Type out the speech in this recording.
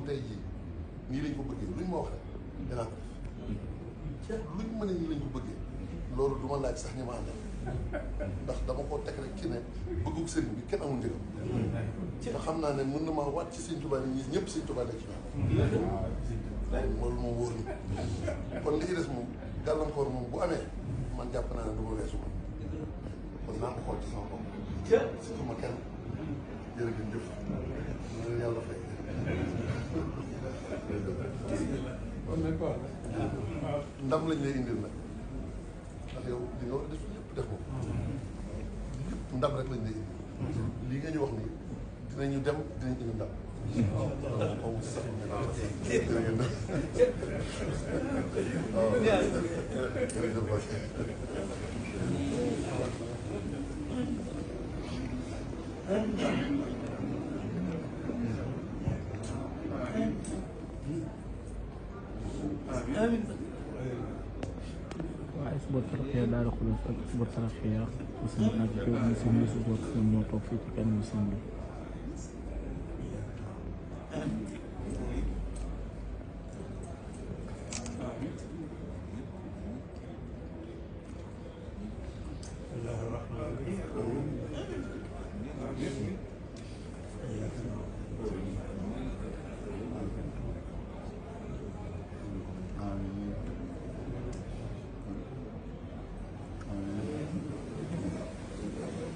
ñoom tey jii nii lañ ko bëggee luñ ma wax rek dinaa ko def luñ ma ne nii lañ ko bëggee loolu du ma laaj sax ñi ma àndal ndax dama koo teg rek ci ne bëggug sëriñ bi kenn amul njëgam te xam naa ne mën na maa waat ci Sëriñ Tuubaa ni ñi ñëpp Sëriñ Tuubaa nekk ci ñoom loolu moom wóor na kon li ci des moom gàllankoor moom bu amee man jàpp naa ne du ma weesu man kon naa ko xool ci sama bopp surtout ma kenn jërëjëf ñu yàlla fay ndam lañ lay indil nag ndax yow li nga war a def lépp def ko lépp ndam rek lañ lay indil lii nga ñu wax nii dinañu dem dinañ indi ndam waaw sax waa Hizbut Tarqiyyah Daaru Xudoos ak Hizbut Tarqiyyah Ousmane ak Diop ñu si ñoo toog fii ci kanamu sëñ bi